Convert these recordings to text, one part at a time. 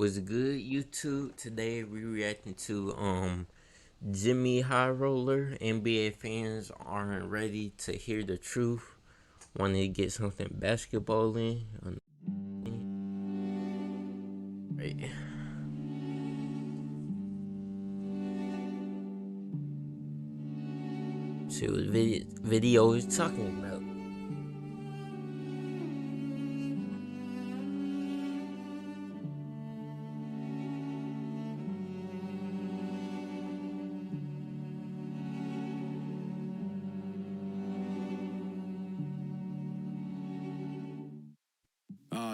Was good, YouTube? Today we reacting to Jimmy High Roller. NBA fans aren't ready to hear the truth. Want to get something basketball in. Right. See what video is talking about.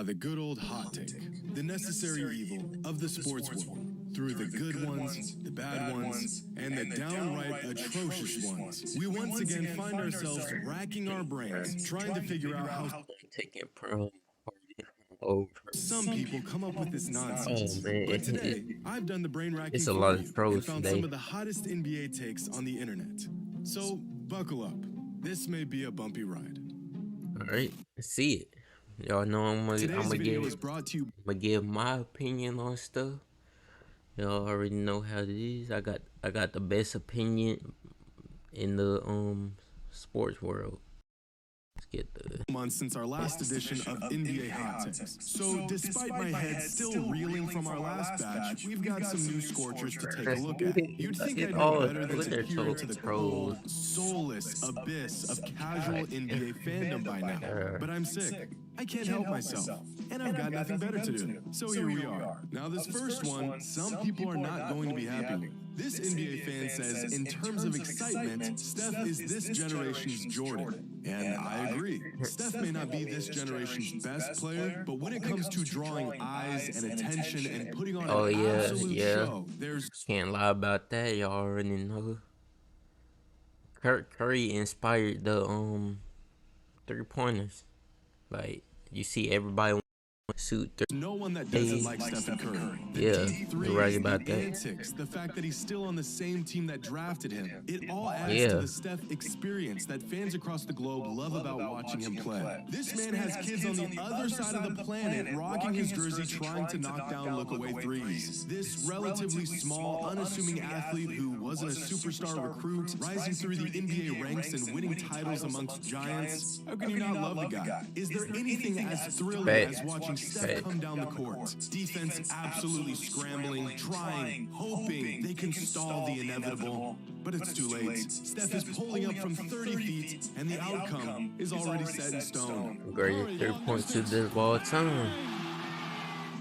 The good old hot take, the necessary evil of the sports world, through the good ones, the bad ones, and the downright atrocious ones. We once again find ourselves racking our brains, trying to figure out how Taking prom over. some people come up with this nonsense. Oh man, But today, I've done the brain racking it's a for lot you of trolls and found today. some of the hottest NBA takes on the internet. So buckle up. This may be a bumpy ride. All right, let's see it. Y'all know I'm gonna give my opinion on stuff. Y'all already know how it is. I got the best opinion in the sports world. Let's get the months since our last edition of NBA Hot Takes. So despite my head still reeling from our last batch, we've got some new scorchers to take a look at. You'd think I'd know better than to peer into the cold, soulless abyss of casual NBA fandom by now. But I'm sick. I can't help myself. And I've got nothing better to do. So here we are. Now this first one, some people are not going to be happy with. This NBA fan says, in terms of excitement, Steph is this generation's Jordan. And I agree. Steph may not be this generation's best player, but when it comes to drawing eyes and attention and putting on an absolute show, there's... Can't lie about that, y'all already know. Curry inspired the 3-pointers. Like, you see everybody suit. No one that doesn't like Stephen Curry. Yeah, you're right about that. Antics, the fact that he's still on the same team that drafted him, it all adds to the Steph experience that fans across the globe love about watching him play. This man has kids on the other side of the planet rocking his jersey trying to knock down look-away threes. This relatively small, unassuming athlete who wasn't a superstar recruit, rising through the NBA ranks and winning titles amongst giants. How can you not love the guy? Is there anything as thrilling as watching Steph come down the court? Defense absolutely scrambling, trying, hoping they can stall the inevitable. But it's too late. Steph is pulling up from 30 feet, and the outcome is already set in stone. Greatest 3-point shooter of all time.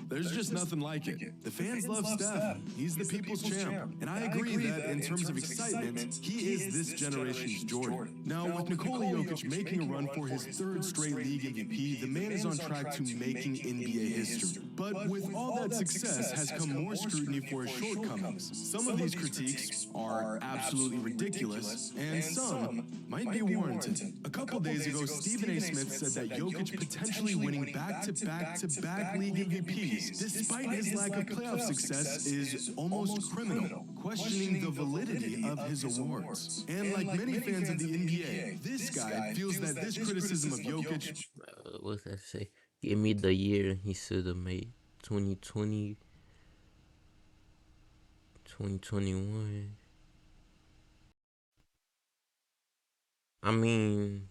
There's just nothing like it. The fans love Steph. He's the people's champ. And I agree that in terms of excitement, he is this generation's Jordan. Now, with Nikola Jokic making a run for his third straight league MVP, the man is on track to making NBA history. But with all that success has come more scrutiny for his shortcomings. Some of these critiques are absolutely ridiculous, and some might be warranted. A couple days ago, Stephen A. Smith said that Jokic potentially winning back-to-back league MVPs despite his lack of playoff success is almost criminal, questioning the validity of his awards. And like many fans of the NBA, this guy feels that this criticism of Jokic... What's that say? Give me the year he should have made. 2020, 2021. I mean,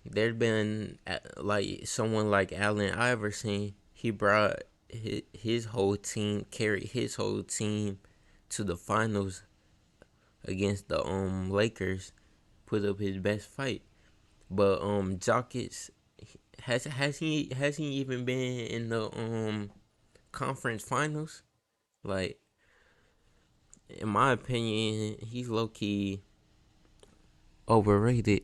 there'd been like someone like Allen Iverson. He brought his whole team, carried his whole team to the finals against the Lakers, put up his best fight. But Jokic has he even been in the conference finals? Like, in my opinion, he's low-key overrated.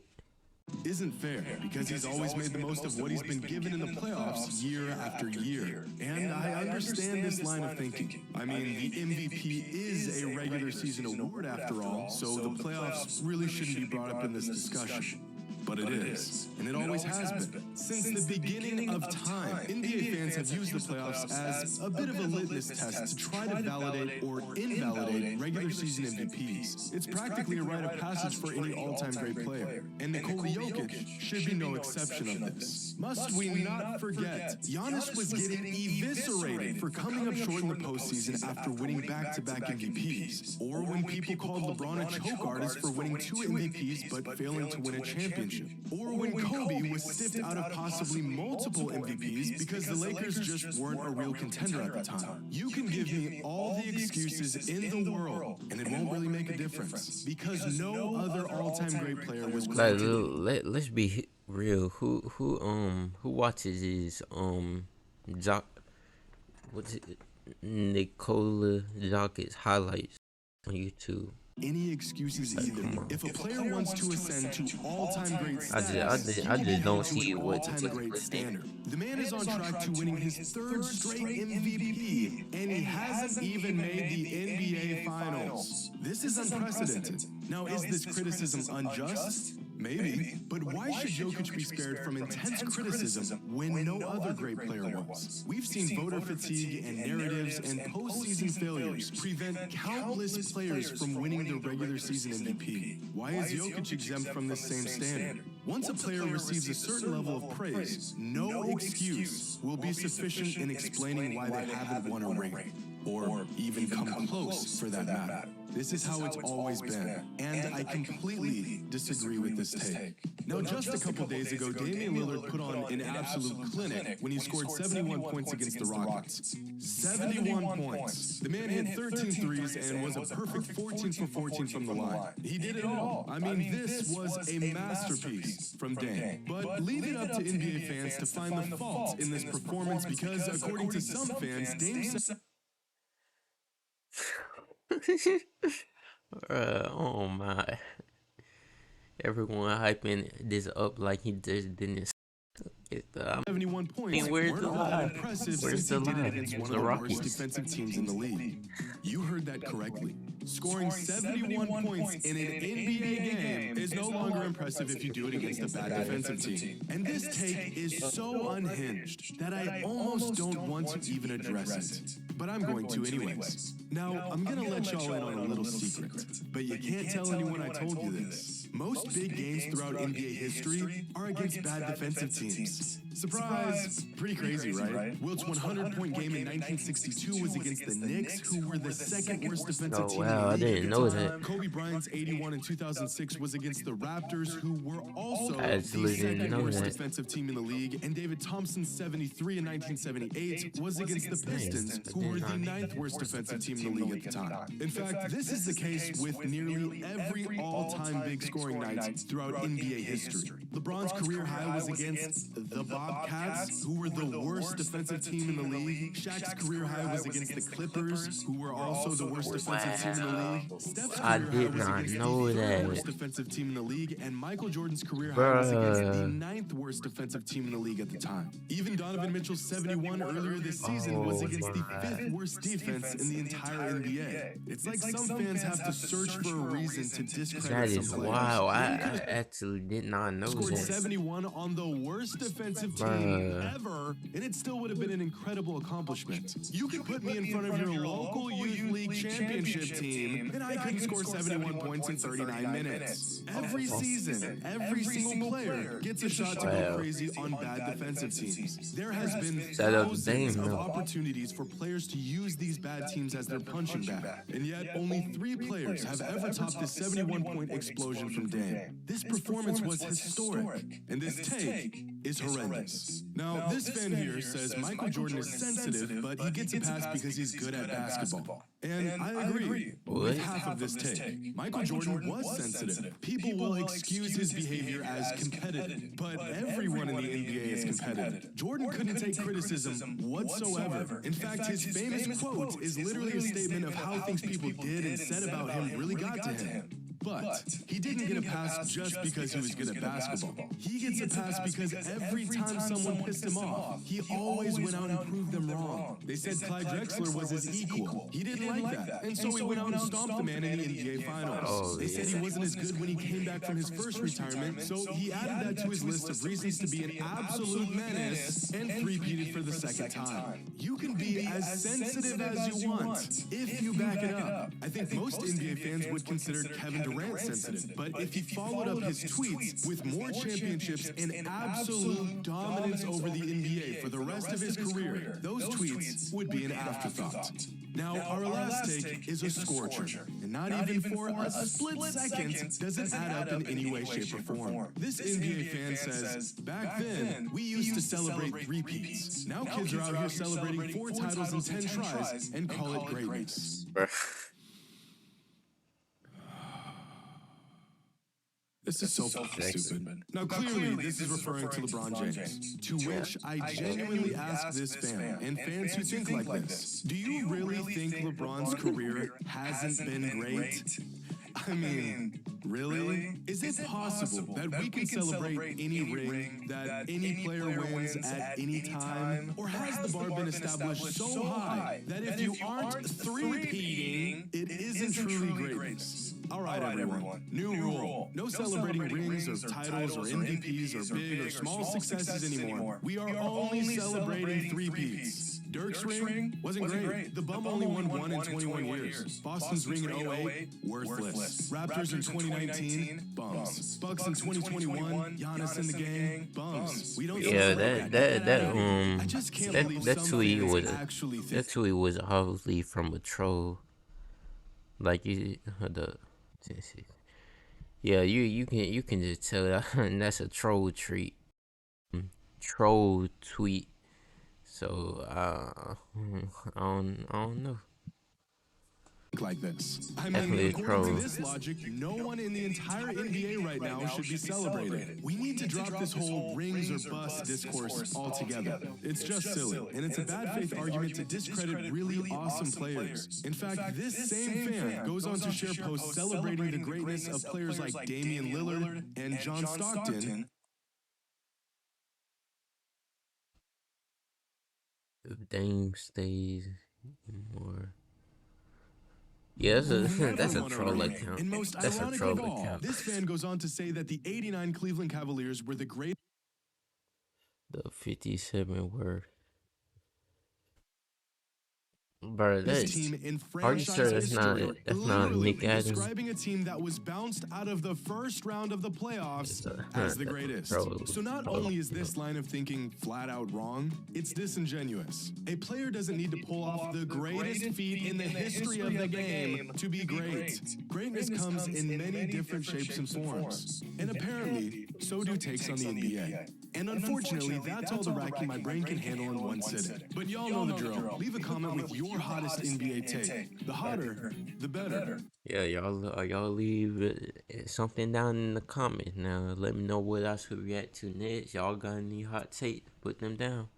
Isn't fair, because he's always made the most of what he's been given in the playoffs year after year. And I understand this line of thinking. I mean, the MVP is a regular season award after all, so the playoffs really shouldn't be brought up in this discussion. but it is, and it always has been. Since the beginning of time, NBA fans have used the playoffs as a bit of a litmus test to try to validate or invalidate regular season MVPs. It's practically a rite of passage for any all-time great player, and Nikola Jokic should be no exception of this. Must we not forget, Giannis was getting eviscerated for coming up short in the postseason after winning back-to-back MVPs, or when people called LeBron a choke artist for winning 2 MVPs but failing to win a championship, or when Kobe was stiffed out of possibly multiple MVPs because the Lakers just weren't a real contender at the time. You can give me all the excuses in the world, and it won't really make a difference, because no other all-time great player was Like, granted. let's be real. Who watches his what's it, Nikola Jokic's highlights on YouTube? Any excuses either. If a player wants to ascend to all-time great I just don't see what all-time great standard. The man is on track to winning his 3rd straight MVP, and he hasn't even made the NBA Finals. This is unprecedented. Now, is this criticism unjust? Maybe, but why should Jokic be spared from intense criticism when no other great player was? We've seen voter fatigue and narratives and postseason failures prevent countless players from winning the regular season MVP. Why is Jokic exempt from this same standard? Once a player receives a certain level of praise, no excuse will be sufficient in explaining why they haven't won a ring, or even come close for that matter. This is how it's always been, and I completely disagree with this take. Now, just a couple days ago, Damian Lillard put on an absolute clinic when he scored 71 points against the Rockets. 71 points. The man hit 13 threes and was a perfect 14 for 14 from the line. He did it all. I mean, this was a masterpiece from Dame. But leave it up to NBA fans to find the fault in this performance because, according to some fans, Dame said... Oh my. Everyone hyping this up like he just didn't. 71 points Where's the lie? impressive Where's since the he did lie? it against one The of the Rockets. worst defensive teams in the league. You heard that correctly. Scoring 71 points in an NBA game is no longer impressive if you do it against a bad defensive team. And this take is so unhinged that I almost don't want to even address it. But I'm going to anyways. Now, I'm gonna let y'all in on a little secret, but you can't tell anyone I told you this. Most big games throughout NBA history are against bad defensive teams. Surprise! Pretty crazy, right? Wilt's 100-point game in 1962 was against the Knicks, who were the 2nd worst defensive team in the league. I didn't know that. Kobe Bryant's 81 in 2006 was against the Raptors, who were also the Actually didn't 2nd know worst that. defensive team in the league. And David Thompson's 73 in 1978 was against the Pistons, who were the 9th worst defensive team in the league at the time. In fact, this is the case with nearly every all-time big scoring night throughout NBA history. LeBron's career high was against the Bobcats, who were the worst defensive team in the league. Shaq's career high was against the Clippers, who were also the worst defensive team in the league. Steph's I career did high was not against know the 3rd that. worst defensive team in the league, and Michael Jordan's career high was against the 9th worst defensive team in the league at the time. Even Donovan Mitchell's 71 earlier this season was against the 5th worst defense in the entire NBA. It's like some fans have to search for a reason to discredit That is some players. wow. I actually did not know Scored that. 71 on the worst defensive team ever, and it still would have been an incredible accomplishment. You could put me in front of your local youth league championship team, and I couldn't score 71 points in 39 minutes. Every season, every single player gets a shot to go crazy on bad defensive teams. There has been Shout out to thousands Dame, of though. opportunities for players to use these bad teams as their punching bag, and yet only 3 players have ever topped the 71-point explosion from Dame. This performance was historic, and this take is horrendous. Now, this fan here says Michael Jordan is sensitive, but he gets a pass because he's good at basketball. And I agree with half of this take. Michael Jordan was sensitive. People will excuse his behavior as competitive, but everyone in the NBA is competitive. Jordan couldn't take criticism whatsoever. In fact, his famous quote is literally a statement of how things people did and said about him really got to him. But he didn't get a pass just because he was good at basketball. He gets a pass because every time someone pissed him off, he always went out and proved them wrong. They said Clyde Drexler was his equal. He didn't like that, and so he went out and stomped the man in the NBA Finals. Oh Oh They said he yeah. wasn't as good when he came back from his first retirement, so he added that to his list of reasons to be an absolute menace and three-peated for the second time. You can be as sensitive as you want if you back it up. I think most NBA fans would consider Kevin Durant sensitive, but if he followed up his tweets with more championships and absolute dominance over the NBA for the rest of his career, those tweets would be an afterthought. Now, our last take is a scorcher, and not even for a split second does it add up in any way, shape, or form. This NBA fan says, back then, we used to celebrate repeats. Now kids are out here celebrating 4 titles in 10 tries and call it greatness. This is so fucking stupid. Now, clearly, this is referring to LeBron James, to which I genuinely ask this fan, and fans who think like this, do you really think LeBron's career hasn't been great? I mean, really? Is it possible that we can celebrate any ring that any player wins at any time? Or has the bar been established so high that if you aren't three-peating, it isn't truly greatness? All right, everyone. New rule. No celebrating rings or titles or MVPs or big or small successes anymore. We are only celebrating three-peats. Dirk's ring wasn't great. The Bum only won 1 in 21 years. Boston's ring in 08, worthless. Raptors in 2019, bums. Bucks in 2021, Giannis in the gang, bums. We don't Yeah, celebrate I just can't believe that some tweet fans was actually think that tweet was obviously from a troll. Like you, yeah, you can just tell that that's a troll tweet. So I don't know. like this. I mean, Definitely a according troll. to this logic, no one in the entire NBA right now should be celebrated. We need to drop this whole rings or bust discourse altogether. It's just silly, and it's a bad faith argument to discredit really awesome players. In fact, this same fan goes on to share posts celebrating the greatness of players like Damian Lillard and John Stockton. If Dame stays more. Yeah, that's a troll account. And most That's a ironic troll of all, account. this fan goes on to say that the '89 Cleveland Cavaliers were the greatest. The 57 word. Bro, This team in are you franchise sure that's not history, Nick literally Adams? describing a team that was bounced out of the first round of the playoffs as the greatest. So not only is this line of thinking flat out wrong, it's disingenuous. A player doesn't need to pull off the greatest feat in the history of the game to be great. Greatness comes in many different shapes and forms. And apparently, so do takes on the NBA. And unfortunately, that's all the racking my brain can handle in one sitting. But y'all know the drill. Leave a comment with your hottest NBA take. The hotter, the better. Yeah, y'all leave something down in the comments now. Let me know what I should react to next. Y'all got any hot takes? Put them down.